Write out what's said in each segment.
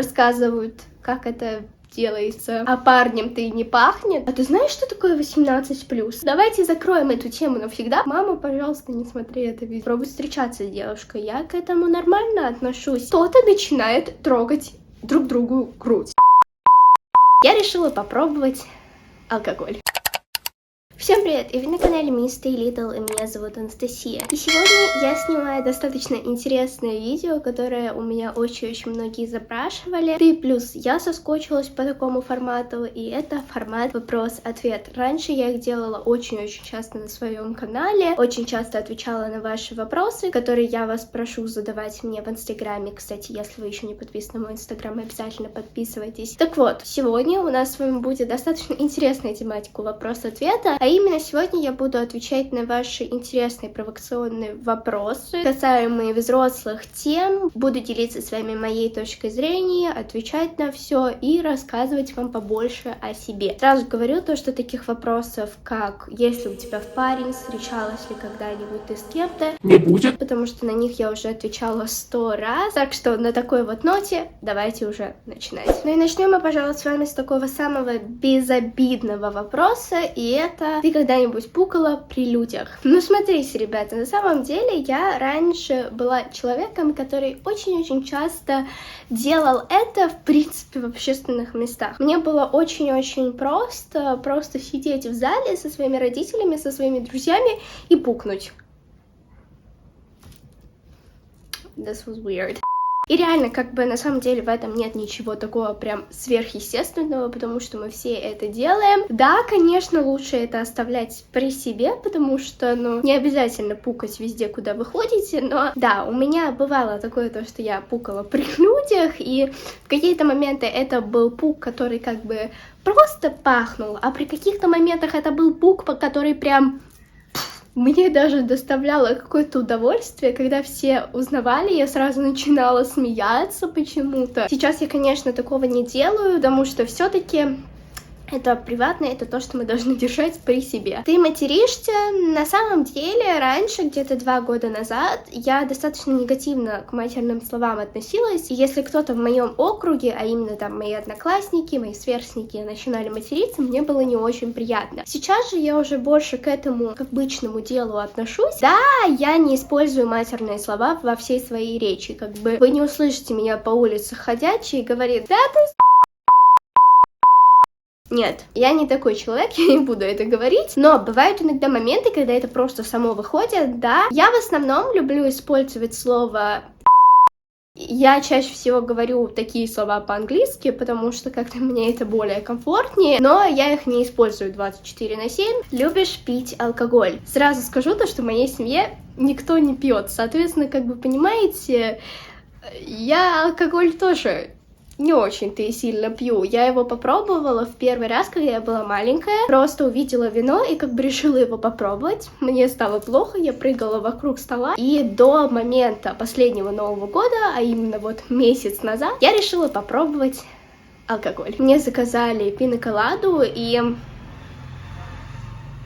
рассказывают, как это делается, а парнем-то и не пахнет. А ты знаешь, что такое 18+? Давайте закроем эту тему навсегда. Мама, пожалуйста, не смотри это видео. Пробуй встречаться с девушкой. Я к этому нормально отношусь. Кто-то начинает трогать друг другу грудь. Я решила попробовать алкоголь. Всем привет! И вы на канале Mr. Little, и меня зовут Анастасия. И сегодня я снимаю достаточно интересное видео, которое у меня очень-очень многие запрашивали. И плюс я соскучилась по такому формату, и это формат вопрос-ответ. Раньше я их делала очень-очень часто на своем канале, очень часто отвечала на ваши вопросы, которые я вас прошу задавать мне в инстаграме. Кстати, если вы еще не подписаны на мой инстаграм, обязательно подписывайтесь. Так вот, сегодня у нас с вами будет достаточно интересная тематика вопрос-ответа, а именно сегодня я буду отвечать на ваши интересные провокационные вопросы, касаемые взрослых тем, буду делиться с вами моей точкой зрения, отвечать на все и рассказывать вам побольше о себе. Сразу говорю то, что таких вопросов, как если у тебя в парень, встречалась ли когда-нибудь ты с кем-то, не будет, потому что на них я уже отвечала 100 раз. Так что на такой вот ноте давайте уже начинать. Ну и начнем мы, пожалуй, с вами с такого самого безобидного вопроса, и это: ты когда-нибудь пукала при людях? Ну, смотрите, ребята, на самом деле я раньше была человеком, который очень-очень часто делал это, в принципе, в общественных местах. Мне было очень-очень просто сидеть в зале со своими родителями, со своими друзьями и пукнуть. This was weird. И реально, как бы, на самом деле в этом нет ничего такого прям сверхъестественного, потому что мы все это делаем. Да, конечно, лучше это оставлять при себе, потому что, ну, не обязательно пукать везде, куда вы ходите, но да, у меня бывало такое то, что я пукала при людях, и в какие-то моменты это был пук, который как бы просто пахнул, а при каких-то моментах это был пук, который прям... Мне даже доставляло какое-то удовольствие, когда все узнавали, я сразу начинала смеяться почему-то. Сейчас я, конечно, такого не делаю, потому что все-таки это приватно, это то, что мы должны держать при себе. Ты материшься? На самом деле, раньше, где-то 2 года назад, я достаточно негативно к матерным словам относилась. И если кто-то в моем округе, а именно там мои одноклассники, мои сверстники начинали материться, мне было не очень приятно. Сейчас же я уже больше к этому, к обычному делу отношусь. Да, я не использую матерные слова во всей своей речи. Как бы вы не услышите меня по улице ходячей и говорит: да ты... Нет, я не такой человек, я не буду это говорить, но бывают иногда моменты, когда это просто само выходит, да. Я в основном люблю использовать слово... Я чаще всего говорю такие слова по-английски, потому что как-то мне это более комфортнее, но я их не использую 24/7. Любишь пить алкоголь? Сразу скажу то, что в моей семье никто не пьет, соответственно, как вы понимаете, я алкоголь тоже не очень-то и сильно пью. Я его попробовала в первый раз, когда я была маленькая. Просто увидела вино и как бы решила его попробовать. Мне стало плохо, я прыгала вокруг стола. И до момента последнего Нового года, а именно вот месяц назад, я решила попробовать алкоголь. Мне заказали пиноколаду, и...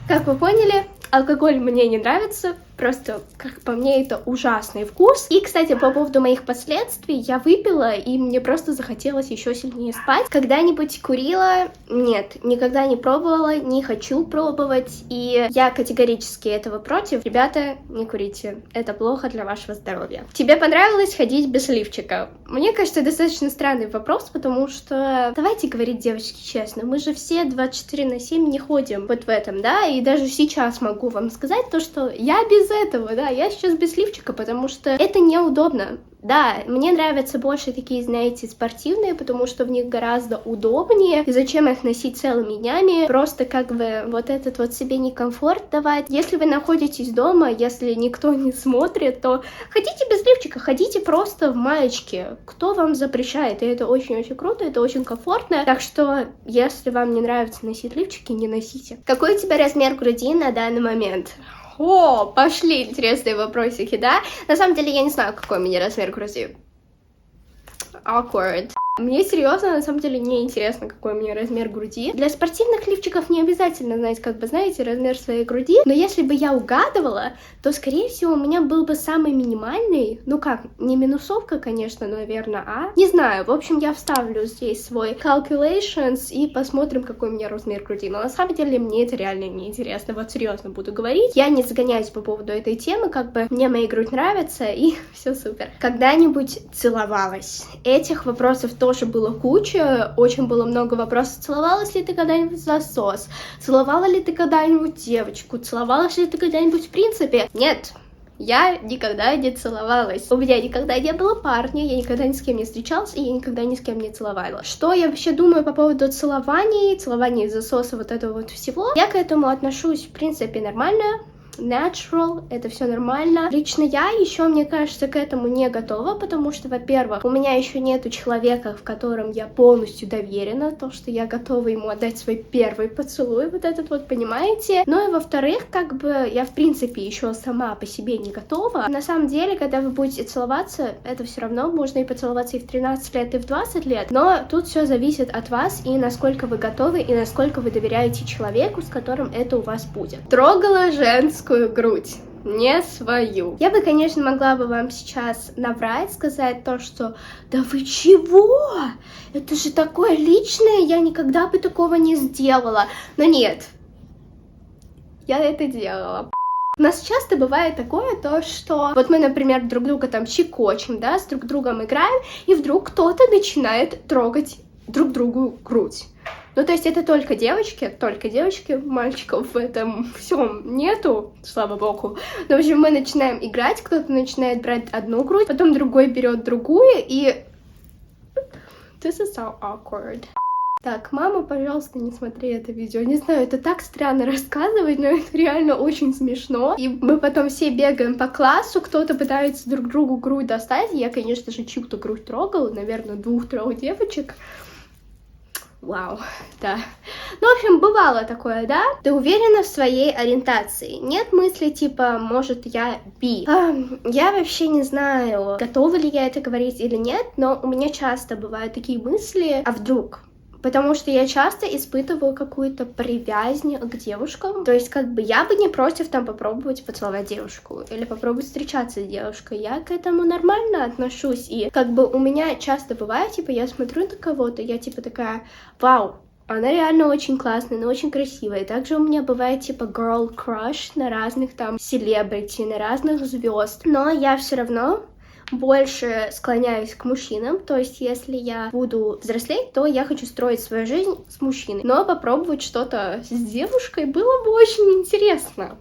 Как вы поняли, алкоголь мне не нравится. Просто, как по мне, это ужасный вкус. И, кстати, по поводу моих последствий, я выпила, и мне просто захотелось еще сильнее спать. Когда-нибудь курила? Нет, никогда не пробовала, не хочу пробовать, и я категорически этого против. Ребята, не курите, это плохо для вашего здоровья. Тебе понравилось ходить без лифчика? Мне кажется, это достаточно странный вопрос, потому что, давайте говорить, девочки, честно, мы же все 24/7 не ходим вот в этом, да, и даже сейчас могу вам сказать то, что я без этого, да, я сейчас без лифчика, потому что это неудобно. Да, мне нравятся больше такие, знаете, спортивные, потому что в них гораздо удобнее. И зачем их носить целыми днями? Просто как бы вот этот вот себе некомфорт давать. Если вы находитесь дома, если никто не смотрит, то ходите без лифчика, ходите просто в маечке. Кто вам запрещает? И это очень-очень круто, это очень комфортно. Так что, если вам не нравится носить лифчики, не носите. Какой у тебя размер груди на данный момент? О, пошли интересные вопросики, да? На самом деле я не знаю, какой у меня размер груди. Awkward. Мне серьезно, на самом деле, не интересно, какой у меня размер груди. Для спортивных лифчиков не обязательно знать, как бы, знаете, размер своей груди. Но если бы я угадывала, то, скорее всего, у меня был бы самый минимальный. Ну как, не минусовка, конечно, наверное, а? Не знаю, в общем, я вставлю здесь свой calculations и посмотрим, какой у меня размер груди. Но на самом деле мне это реально не интересно. Вот серьезно буду говорить. Я не загоняюсь по поводу этой темы, как бы мне моя грудь нравится, и все супер. Когда-нибудь целовалась? Этих вопросов тоже было куча, очень было много вопросов. Целовалась ли ты когда-нибудь в засос? Целовала ли ты когда-нибудь девочку? Целовалась ли ты когда-нибудь в принципе? Нет. Я никогда не целовалась. У меня никогда не было парня, я никогда ни с кем не встречалась, и я никогда ни с кем не целовала. Что я вообще думаю по поводу целования, засоса, вот этого вот всего? Я к этому отношусь, в принципе, нормально. Natural, это все нормально. Лично я еще, мне кажется, к этому не готова, потому что, во-первых, у меня еще нету человека, в котором я полностью доверена, то, что я готова ему отдать свой первый поцелуй, вот этот вот, понимаете? Ну и во-вторых, как бы я, в принципе, еще сама по себе не готова. На самом деле, когда вы будете целоваться, это все равно можно и поцеловаться и в 13 лет, и в 20 лет, но тут все зависит от вас и насколько вы готовы, и насколько вы доверяете человеку, с которым это у вас будет. Трогала женскую грудь, не свою. Я бы, конечно, могла бы вам сейчас наврать, сказать то, что да вы чего? Это же такое личное, я никогда бы такого не сделала. Но нет, я это делала. У нас часто бывает такое, то, что вот мы, например, друг друга там щекочем, да, с друг другом играем, и вдруг кто-то начинает трогать друг другу грудь. Ну, то есть это только девочки, мальчиков в этом всем нету, слава богу. Но, в общем, мы начинаем играть, кто-то начинает брать одну грудь, потом другой берет другую, и... This is so awkward. Так, мама, пожалуйста, не смотри это видео. Не знаю, это так странно рассказывать, но это реально очень смешно. И мы потом все бегаем по классу, кто-то пытается друг другу грудь достать. Я, конечно же, чью-то грудь трогала, наверное, 2-3 девочек. Вау, да. Ну, в общем, бывало такое, да? Ты уверена в своей ориентации? Нет мысли, типа, может, я би? Я вообще не знаю, готова ли я это говорить или нет, но у меня часто бывают такие мысли, а вдруг? Потому что я часто испытываю какую-то привязнь к девушкам. То есть, как бы, я бы не против там попробовать поцеловать девушку или попробовать встречаться с девушкой. Я к этому нормально отношусь. И, как бы, у меня часто бывает, типа, я смотрю на кого-то, я, типа, такая, вау, она реально очень классная, она очень красивая. И также у меня бывает, типа, girl crush на разных там селебрити, на разных звезд. Но я все равно больше склоняюсь к мужчинам, то есть если я буду взрослеть, то я хочу строить свою жизнь с мужчиной, но попробовать что-то с девушкой было бы очень интересно.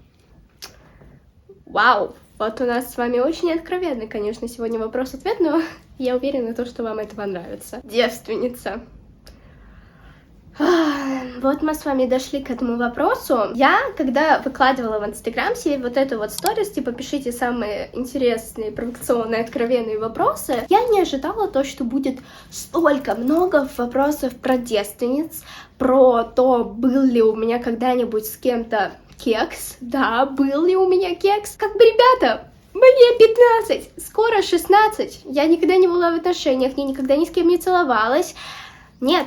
Вау, вот у нас с вами очень откровенный, конечно, сегодня вопрос-ответ, но я уверена, что вам это понравится. Девственница. Вот мы с вами дошли к этому вопросу. Я, когда выкладывала в Инстаграм себе вот эту вот сторис, типа, пишите самые интересные, провокационные, откровенные вопросы, я не ожидала то, что будет столько много вопросов про девственниц, про то, был ли у меня когда-нибудь с кем-то кекс. Да, был ли у меня кекс. Как бы, ребята, мне 15, скоро 16. Я никогда не была в отношениях, я никогда ни с кем не целовалась. Нет.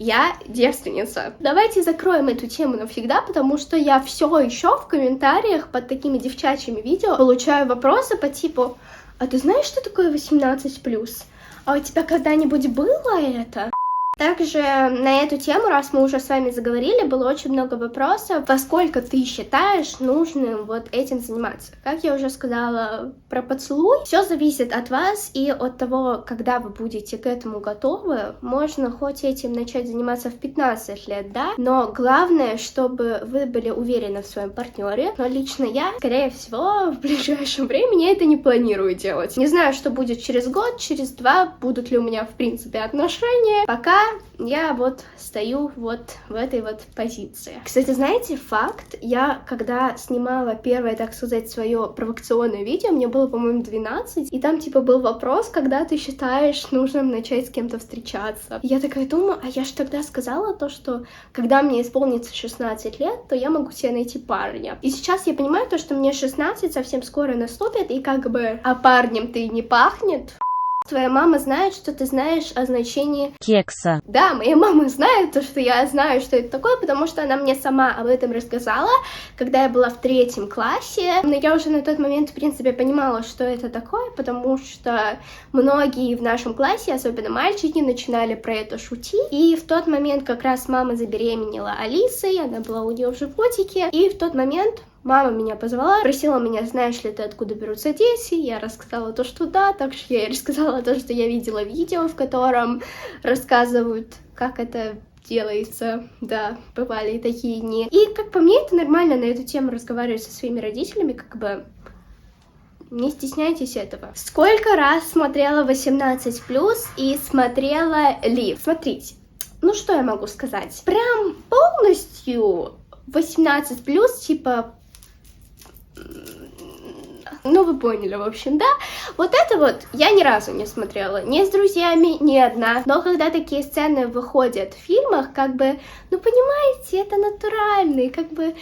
Я девственница. Давайте закроем эту тему навсегда, потому что я все еще в комментариях под такими девчачьими видео получаю вопросы по типу: а ты знаешь, что такое 18+? А у тебя когда-нибудь было это? Также на эту тему, раз мы уже с вами заговорили, было очень много вопросов, во сколько ты считаешь нужным вот этим заниматься. Как я уже сказала про поцелуй, все зависит от вас и от того, когда вы будете к этому готовы. Можно хоть этим начать заниматься в 15 лет, да, но главное, чтобы вы были уверены в своем партнере. Но лично я, скорее всего, в ближайшем времени это не планирую делать. Не знаю, что будет через год, через 2, будут ли у меня в принципе отношения. Пока я вот стою вот в этой вот позиции. Кстати, знаете, факт, я когда снимала первое, так сказать, свое провокационное видео, мне было, по-моему, 12, и там типа был вопрос, когда ты считаешь нужным начать с кем-то встречаться. И я такая думаю, а я же тогда сказала то, что когда мне исполнится 16 лет, то я могу себе найти парня. И сейчас я понимаю то, что мне 16 совсем скоро наступит, и как бы, а парнем-то и не пахнет. Твоя мама знает, что ты знаешь о значении кекса. Да, моя мама знает то, что я знаю, что это такое, потому что она мне сама об этом рассказала, когда я была в 3 классе. Но я уже на тот момент, в принципе, понимала, что это такое, потому что многие в нашем классе, особенно мальчики, начинали про это шутить. И в тот момент как раз мама забеременела Алисой, она была у нее в животике, и в тот момент мама меня позвала, просила меня, знаешь ли ты, откуда берутся дети. Я рассказала то, что да, также я ей рассказала то, что я видела видео, в котором рассказывают, как это делается. Да, бывали и такие дни. И, как по мне, это нормально на эту тему разговаривать со своими родителями, как бы не стесняйтесь этого. Сколько раз смотрела 18+, и смотрела Лив? Смотрите, ну что я могу сказать? Прям полностью 18+, типа... Ну, вы поняли, в общем, да? Вот это вот я ни разу не смотрела, ни с друзьями, ни одна. Но когда такие сцены выходят в фильмах, как бы, ну, понимаете, это натурально, и как бы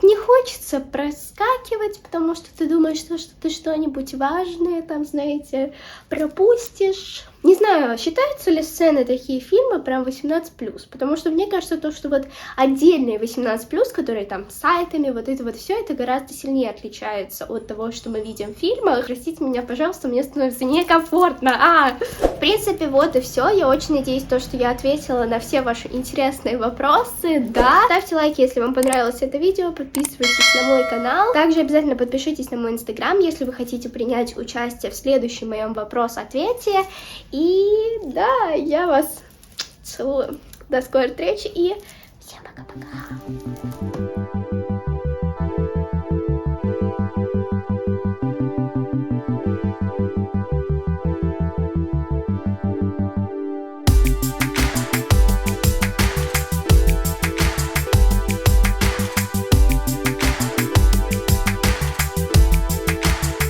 не хочется проскакивать, потому что ты думаешь, что ты что-нибудь важное там, знаете, пропустишь. Не знаю, считаются ли сцены такие фильмы прям 18+, потому что мне кажется, то, что вот отдельные 18+, которые там с сайтами, вот это вот все, это гораздо сильнее отличается от того, что мы видим в фильмах. Простите меня, пожалуйста, мне становится некомфортно. В принципе, вот и все. Я очень надеюсь, то, что я ответила на все ваши интересные вопросы. Да, ставьте лайки, если вам понравилось это видео, подписывайтесь на мой канал. Также обязательно подпишитесь на мой инстаграм, если вы хотите принять участие в следующем моем вопрос-ответе. И да, я вас целую. До скорой встречи и всем пока-пока.